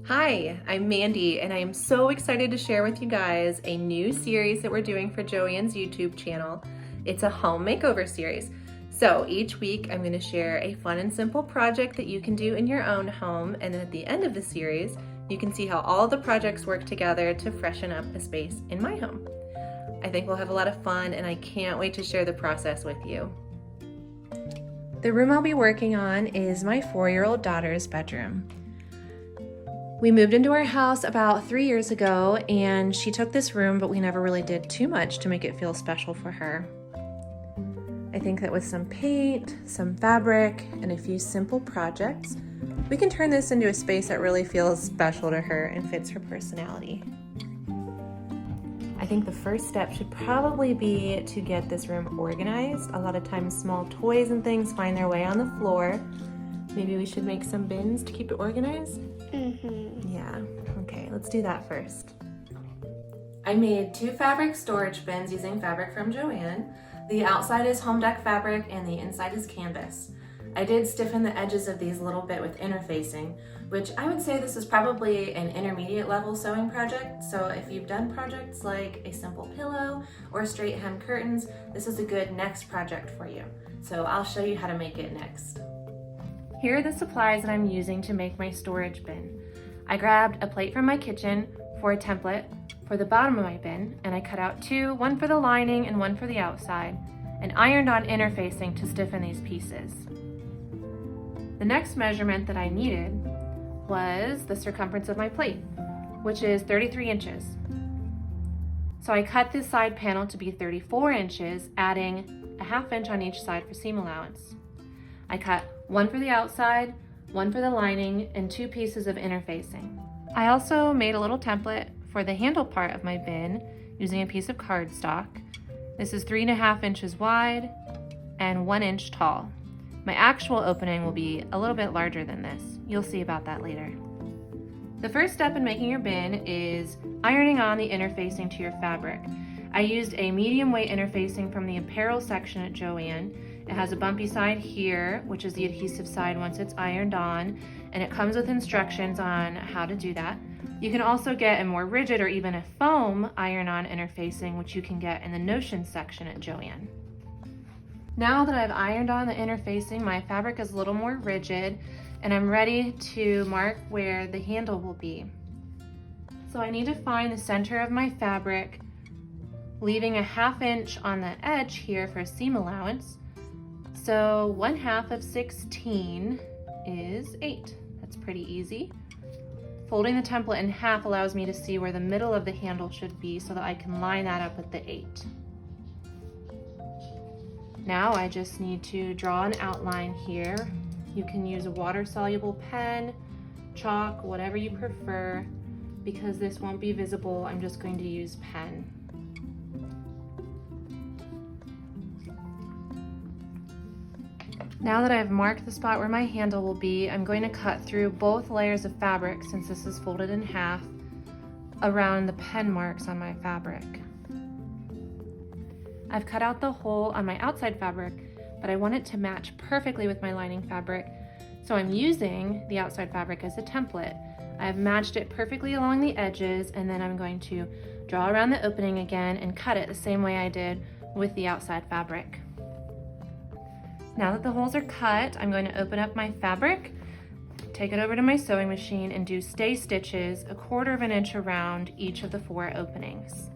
Hi, I'm Mandy, and I am so excited to share with you guys a new series that we're doing for Joanne's YouTube channel. It's a home makeover series. So each week I'm going to share a fun and simple project that you can do in your own home, and then at the end of the series, you can see how all the projects work together to freshen up a space in my home. I think we'll have a lot of fun, and I can't wait to share the process with you. The room I'll be working on is my 4-year-old daughter's bedroom. We moved into our house about 3 years ago, and she took this room, but we never really did too much to make it feel special for her. I think that with some paint, some fabric, and a few simple projects, we can turn this into a space that really feels special to her and fits her personality. I think the first step should probably be to get this room organized. A lot of times small toys and things find their way on the floor. Maybe we should make some bins to keep it organized? Yeah, okay, let's do that first. I made 2 fabric storage bins using fabric from Joanne. The outside is home dec fabric and the inside is canvas. I did stiffen the edges of these a little bit with interfacing, which I would say this is probably an intermediate level sewing project. So if you've done projects like a simple pillow or straight hem curtains, this is a good next project for you. So I'll show you how to make it next. Here are the supplies that I'm using to make my storage bin. I grabbed a plate from my kitchen for a template for the bottom of my bin, and I cut out 2, one for the lining and one for the outside, and ironed on interfacing to stiffen these pieces. The next measurement that I needed was the circumference of my plate, which is 33 inches. So I cut this side panel to be 34 inches, adding a 1/2 inch on each side for seam allowance. I cut 1 for the outside, 1 for the lining, and 2 pieces of interfacing. I also made a little template for the handle part of my bin using a piece of cardstock. This is 3.5 inches wide and 1 inch tall. My actual opening will be a little bit larger than this. You'll see about that later. The first step in making your bin is ironing on the interfacing to your fabric. I used a medium weight interfacing from the apparel section at Joanne. It has a bumpy side here, which is the adhesive side once it's ironed on, and it comes with instructions on how to do that. You can also get a more rigid or even a foam iron-on interfacing, which you can get in the notions section at Joanne. Now that I've ironed on the interfacing, my fabric is a little more rigid, and I'm ready to mark where the handle will be. So I need to find the center of my fabric, leaving a 1/2 inch on the edge here for seam allowance. So 1/2 of 16 is 8. That's pretty easy. Folding the template in half allows me to see where the middle of the handle should be so that I can line that up with the 8. Now I just need to draw an outline here. You can use a water-soluble pen, chalk, whatever you prefer. Because this won't be visible, I'm just going to use pen. Now that I've marked the spot where my handle will be, I'm going to cut through both layers of fabric, since this is folded in half, around the pen marks on my fabric. I've cut out the hole on my outside fabric, but I want it to match perfectly with my lining fabric, so I'm using the outside fabric as a template. I've matched it perfectly along the edges, and then I'm going to draw around the opening again and cut it the same way I did with the outside fabric. Now that the holes are cut, I'm going to open up my fabric, take it over to my sewing machine, and do stay stitches 1/4 of an inch around each of the 4 openings.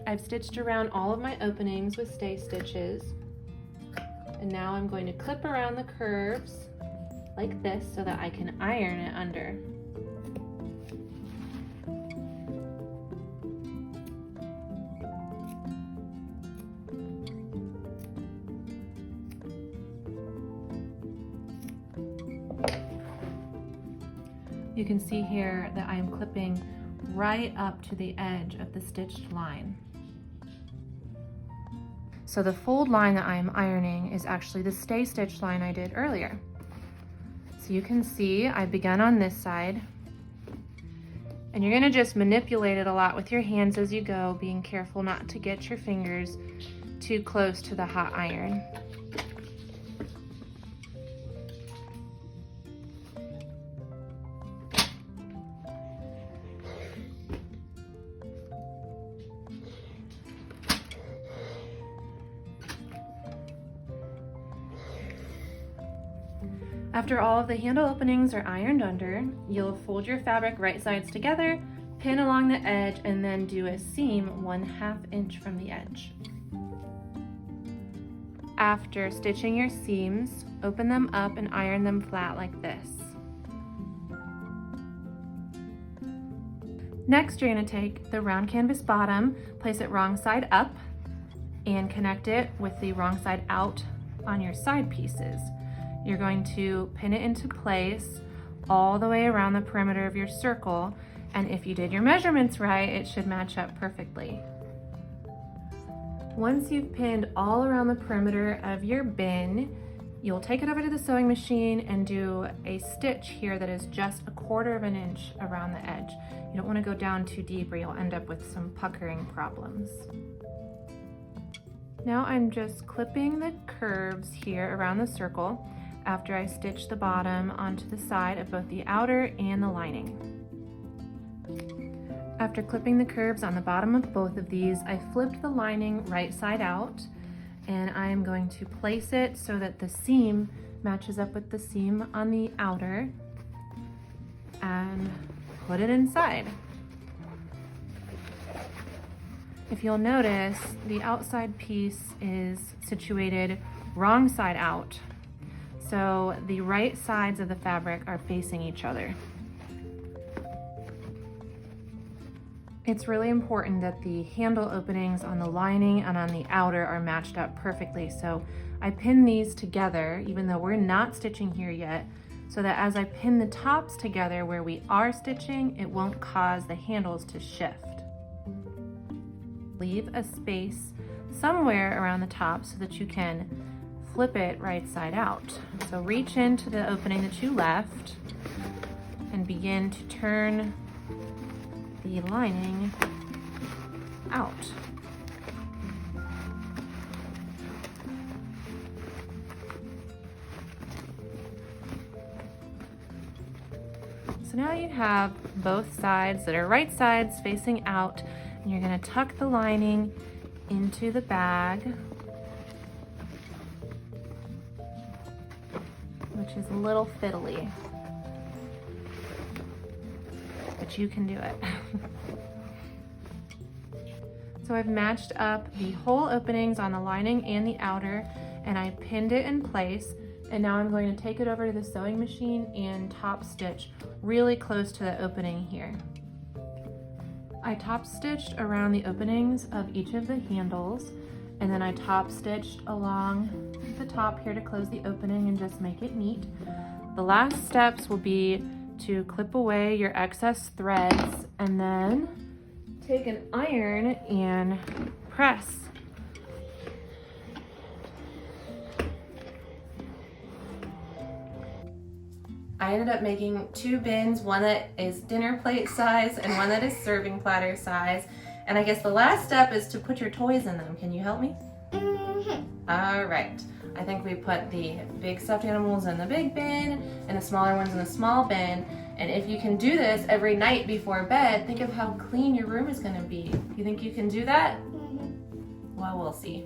I've stitched around all of my openings with stay stitches, and now I'm going to clip around the curves like this so that I can iron it under. you can see here that I am clipping right up to the edge of the stitched line. So the fold line that I'm ironing is actually the stay stitch line I did earlier. So you can see I began on this side, and you're gonna just manipulate it a lot with your hands as you go, being careful not to get your fingers too close to the hot iron. After all of the handle openings are ironed under, you'll fold your fabric right sides together, pin along the edge, and then do a seam 1/2 inch from the edge. After stitching your seams, open them up and iron them flat like this. Next, you're going to take the round canvas bottom, place it wrong side up, and connect it with the wrong side out on your side pieces. You're going to pin it into place all the way around the perimeter of your circle, and if you did your measurements right, it should match up perfectly. Once you've pinned all around the perimeter of your bin, you'll take it over to the sewing machine and do a stitch here that is just 1/4 inch around the edge. You don't want to go down too deep or you'll end up with some puckering problems. Now I'm just clipping the curves here around the circle after I stitch the bottom onto the side of both the outer and the lining. After clipping the curves on the bottom of both of these, I flipped the lining right side out, and I am going to place it so that the seam matches up with the seam on the outer and put it inside. If you'll notice, the outside piece is situated wrong side out. So the right sides of the fabric are facing each other. It's really important that the handle openings on the lining and on the outer are matched up perfectly. So I pin these together, even though we're not stitching here yet, so that as I pin the tops together where we are stitching, it won't cause the handles to shift. Leave a space somewhere around the top so that you can flip it right side out. So reach into the opening that you left and begin to turn the lining out. So now you have both sides that are right sides facing out, and you're going to tuck the lining into the bag, which is a little fiddly, but you can do it. So I've matched up the hole openings on the lining and the outer, and I pinned it in place, and now I'm going to take it over to the sewing machine and top stitch really close to the opening here. I top stitched around the openings of each of the handles, and then I top stitched along the top here to close the opening and just make it neat. The last steps will be to clip away your excess threads and then take an iron and press. I ended up making 2 bins, one that is dinner plate size and one that is serving platter size. And I guess the last step is to put your toys in them. Can you help me? All right. I think we put the big stuffed animals in the big bin and the smaller ones in the small bin. And if you can do this every night before bed, think of how clean your room is going to be. You think you can do that? Well, we'll see.